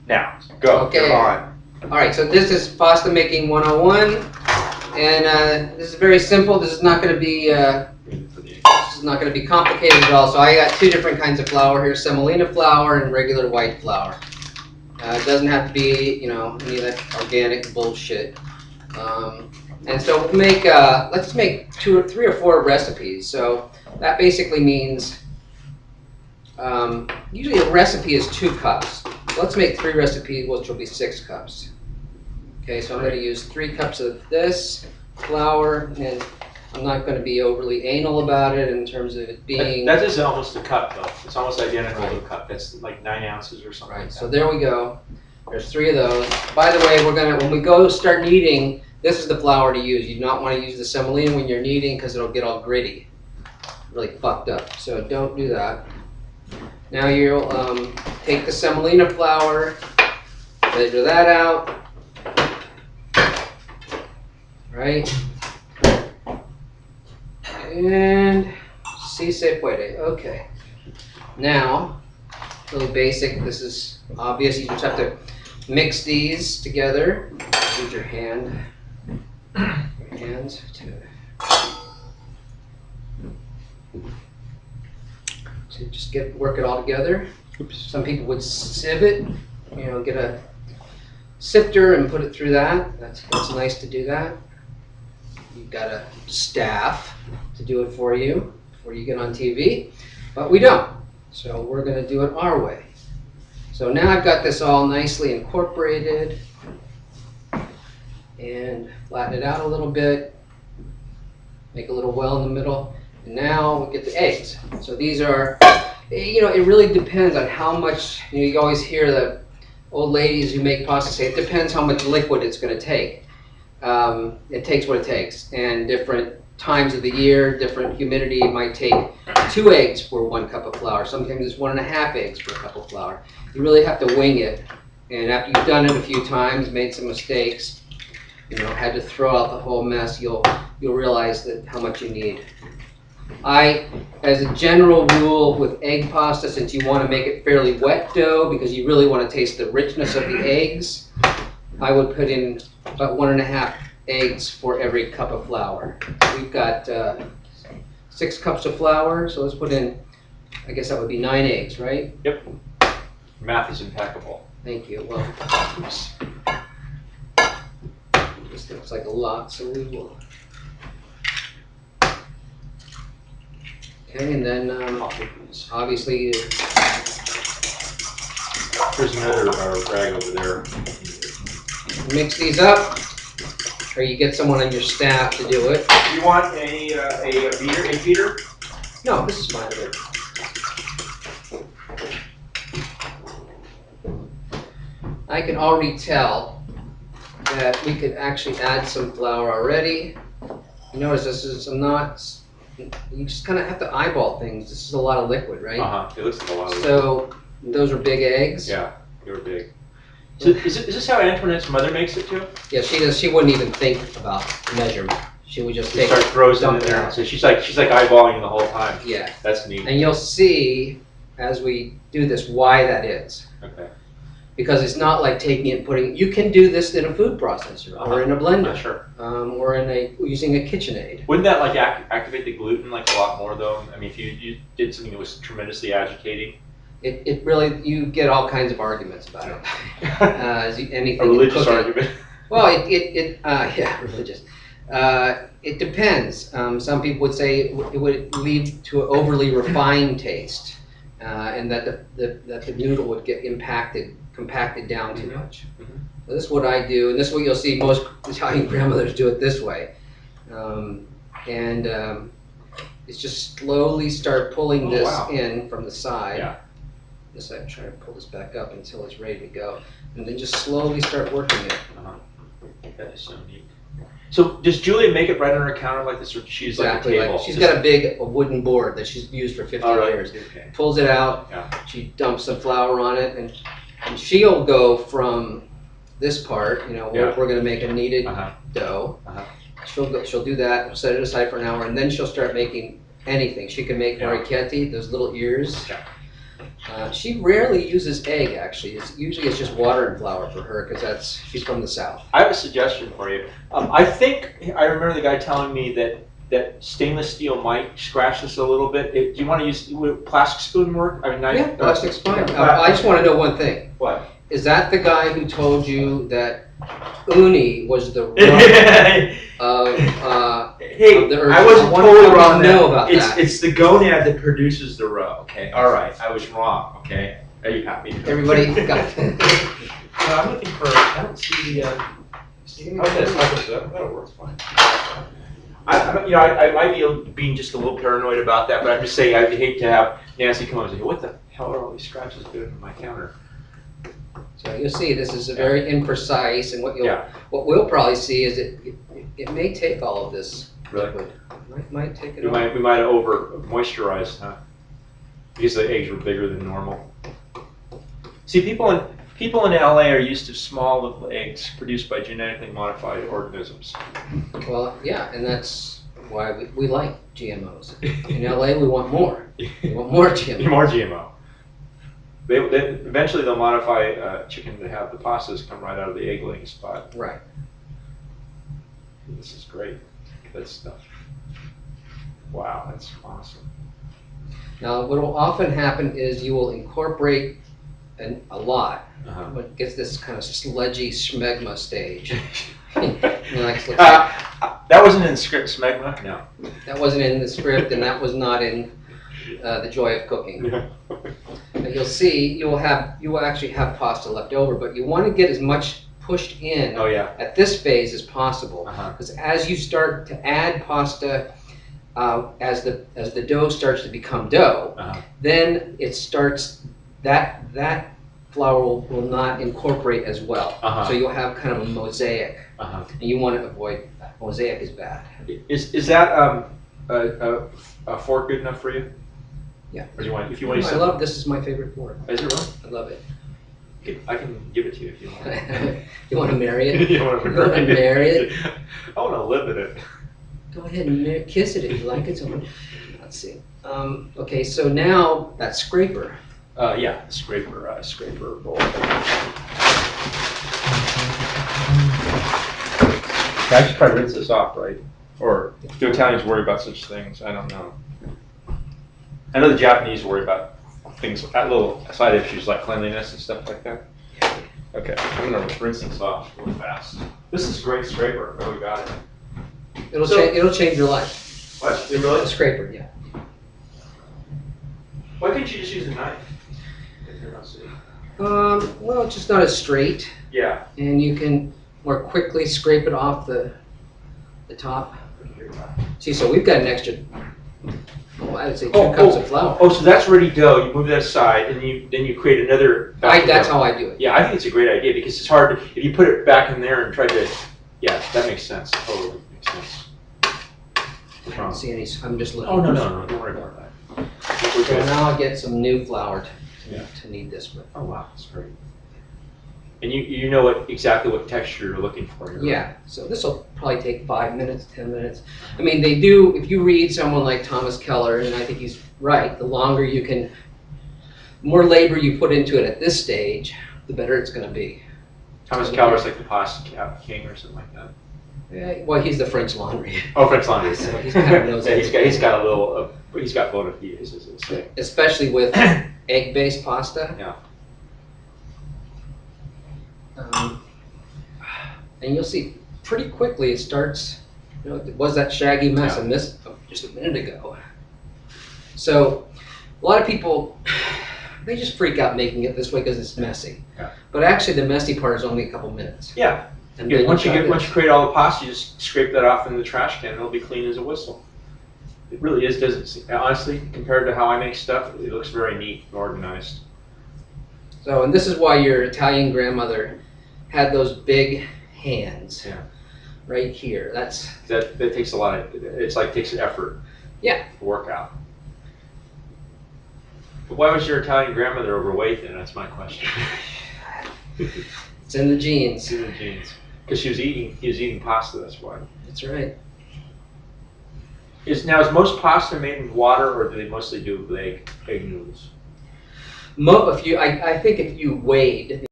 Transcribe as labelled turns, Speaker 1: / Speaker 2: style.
Speaker 1: Now, go.
Speaker 2: Okay.
Speaker 1: You're on.
Speaker 2: Alright, so this is pasta making 101, and this is very simple. This is not going to be complicated at all. So I got two different kinds of flour here: semolina flour and regular white flour. It doesn't have to be, any of that organic bullshit. And so we'll make, let's make 2 or 3 or 4 recipes. So that basically means, usually a recipe is 2 cups. Let's make 3 recipes, which will be 6 cups. Okay, so I'm going to use 3 cups of this flour, and I'm not going to be overly anal about it in terms of it being...
Speaker 1: That is almost a cup, though. It's almost identical to a cup. That's like 9 ounces or something.
Speaker 2: Right,
Speaker 1: like
Speaker 2: so there we go. There's 3 of those. By the way, when we go start kneading, this is the flour to use. You do not want to use the semolina when you're kneading because it'll get all gritty, really fucked up. So don't do that. Now you'll take the semolina flour, measure that out, right? And si se puede. Okay. Now, really basic. This is obvious. You just have to mix these together. Use your hands to just work it all together. Oops. Some people would sieve it, get a sifter and put it through that. That's nice to do that. You've got a staff to do it for you before you get on TV, but we don't. So we're going to do it our way. So now I've got this all nicely incorporated, and flatten it out a little bit, make a little well in the middle, and now we get the eggs. So these are, it really depends on how much, you always hear the old ladies who make pasta say it depends how much liquid it's going to take. It takes what it takes, and different times of the year, different humidity, it might take 2 eggs for 1 cup of flour. Sometimes it's 1.5 eggs for a cup of flour. You really have to wing it, and after you've done it a few times, made some mistakes, had to throw out the whole mess, you'll realize that how much you need. As a general rule with egg pasta, since you want to make it fairly wet dough because you really want to taste the richness of the eggs, I would put in about 1.5 eggs for every cup of flour. We've got 6 cups of flour, so let's put in, I guess that would be 9 eggs, right?
Speaker 1: Yep. Math is impeccable.
Speaker 2: Thank you. Well, oops. This looks like a lot, so we will. Okay, and then obviously
Speaker 1: there's another rag over there.
Speaker 2: Mix these up, or you get someone on your staff to do it.
Speaker 1: You want a beater?
Speaker 2: No, this is fine. I can already tell that we could actually add some flour already. You notice this is you just kind of have to eyeball things. This is a lot of liquid, right?
Speaker 1: It looks like a lot of liquid.
Speaker 2: So those are big eggs.
Speaker 1: Yeah, they were big. So is this how Antoinette's mother makes it too?
Speaker 2: Yeah, she does. She wouldn't even think about measurement. She would just take
Speaker 1: start throws it in there.
Speaker 2: Out.
Speaker 1: So she's like eyeballing the whole time.
Speaker 2: Yeah,
Speaker 1: that's neat.
Speaker 2: And you'll see as we do this why that is.
Speaker 1: Okay.
Speaker 2: Because it's not like taking it and putting. You can do this in a food processor or in a blender,
Speaker 1: sure.
Speaker 2: Or using a KitchenAid.
Speaker 1: Wouldn't that like activate the gluten like a lot more though? I mean, if you did something that was tremendously agitating.
Speaker 2: It really, you get all kinds of arguments about it. Anything.
Speaker 1: A religious argument.
Speaker 2: Well, yeah, religious. It depends. Some people would say it would lead to an overly refined taste, and that the noodle would get compacted down too much. Mm-hmm. So this is what I do, and this is what you'll see most Italian grandmothers do it this way. It's just slowly start pulling this in from the side.
Speaker 1: Yeah.
Speaker 2: This side, try to pull this back up until it's ready to go, and then just slowly start working it.
Speaker 1: That is so neat. So does Julia make it right on her counter like this, or she's
Speaker 2: exactly
Speaker 1: like a table?
Speaker 2: She's got a wooden board that she's used for 50 years.
Speaker 1: Okay.
Speaker 2: Pulls it out. Yeah. She dumps some flour on it, and she'll go from this part. We're going to make a kneaded dough. She'll do that. We'll set it aside for an hour, and then she'll start making anything. She can make orecchietti, those little ears.
Speaker 1: Yeah.
Speaker 2: She rarely uses egg, actually. Usually it's just water and flour for her because she's from the South.
Speaker 1: I have a suggestion for you. I think I remember the guy telling me that stainless steel might scratch this a little bit. Do you want to use plastic spoon work? I mean,
Speaker 2: Yeah, plastic's fine. I just want to know one thing.
Speaker 1: What?
Speaker 2: Is that the guy who told you that uni was the rub of
Speaker 1: Hey,
Speaker 2: the earth?
Speaker 1: I wasn't totally wrong.
Speaker 2: Know about that.
Speaker 1: It's the gonad that produces the row. Okay, all right, I was wrong. Okay, are you happy?
Speaker 2: Everybody got it.
Speaker 1: I'm looking for. I don't see. That'll work fine. I might be being just a little paranoid about that, but I'm just saying I'd hate to have Nancy come over and say, "What the hell are all these scratches doing on my counter?"
Speaker 2: So you'll see this is a very imprecise, and what we'll probably see is it may take all of this liquid. Might take it.
Speaker 1: We might have over moisturized, huh? Because the eggs were bigger than normal. See, people in LA are used to small little eggs produced by genetically modified organisms.
Speaker 2: Well, yeah, and that's why we like GMOs. In LA, we want more. We want more GMO.
Speaker 1: More GMO. Eventually they'll modify chicken to have the pastas come right out of the egg laying spot.
Speaker 2: Right.
Speaker 1: This is great. Good stuff. Wow, that's awesome.
Speaker 2: Now, what will often happen is you will incorporate a lot. What gets this kind of sludgy smegma stage.
Speaker 1: That wasn't in the script, smegma? No.
Speaker 2: That wasn't in the script, and that was not in The Joy of Cooking. But you'll see, you will actually have pasta left over, but you want to get as much pushed in at this phase as possible, because as you start to add pasta, as the dough starts to become dough, then it starts that flour will not incorporate as well. So you'll have kind of a mosaic, and you want to avoid that. Mosaic is bad.
Speaker 1: Is that a fork good enough for you?
Speaker 2: Yeah.
Speaker 1: Or do you want? If you want,
Speaker 2: I love this. Is my favorite fork.
Speaker 1: Is it really?
Speaker 2: I love it.
Speaker 1: I can give it to you if you want.
Speaker 2: You want to marry it?
Speaker 1: You want to
Speaker 2: marry it?
Speaker 1: I want to live in it.
Speaker 2: Go ahead and kiss it if you like it so much. Let's see. Okay, so now that scraper.
Speaker 1: Yeah, scraper bowl. I should probably rinse this off, right? Or do Italians worry about such things? I don't know. I know the Japanese worry about things, little side issues like cleanliness and stuff like that. Okay, I'm gonna rinse this off really fast. This is a great scraper. Oh, we got it.
Speaker 2: It'll change your life.
Speaker 1: What? It really?
Speaker 2: A scraper, yeah.
Speaker 1: Why couldn't you just use a knife?
Speaker 2: Well, it's just not as straight.
Speaker 1: Yeah.
Speaker 2: And you can more quickly scrape it off the top. See, so we've got an extra, I would say 2 cups of flour.
Speaker 1: Oh, so that's ready dough. You move that aside, and then you create another.
Speaker 2: That's how I do it.
Speaker 1: Yeah, I think it's a great idea because it's hard if you put it back in there and try to. Yeah, that makes sense. Totally makes sense.
Speaker 2: I don't see any. I'm just looking.
Speaker 1: Oh no, don't worry about that.
Speaker 2: So now I'll get some new flour to knead this with.
Speaker 1: Oh wow, that's great. And you know exactly what texture you're looking for here.
Speaker 2: Yeah, so this will probably take 5 minutes, 10 minutes. I mean, they do, if you read someone like Thomas Keller, and I think he's right, the more labor you put into it at this stage, the better it's going to be.
Speaker 1: Thomas Keller's like the pasta king or something like that.
Speaker 2: Yeah, well, he's the French Laundry.
Speaker 1: Oh, French Laundry.
Speaker 2: So he kind of knows
Speaker 1: he's got a little, he's got bona fides, is his thing.
Speaker 2: Especially with egg-based pasta.
Speaker 1: Yeah.
Speaker 2: And you'll see pretty quickly it starts, it was that shaggy mess I missed just a minute ago. So a lot of people, they just freak out making it this way because it's messy.
Speaker 1: Yeah.
Speaker 2: But actually the messy part is only a couple minutes.
Speaker 1: Yeah.
Speaker 2: And
Speaker 1: once you create all the pasta, you just scrape that off in the trash can and it'll be clean as a whistle. It really is, doesn't honestly, compared to how I make stuff, it looks very neat and organized.
Speaker 2: So, and this is why your Italian grandmother had those big hands right here.
Speaker 1: That takes a lot of, takes effort.
Speaker 2: Yeah.
Speaker 1: To work out. But why was your Italian grandmother overweight then? That's my question.
Speaker 2: It's in the genes.
Speaker 1: It's in the genes. Because he was eating pasta, that's why.
Speaker 2: That's right.
Speaker 1: Is most pasta made with water, or do they mostly do with egg noodles?
Speaker 2: If you, I think if you weighed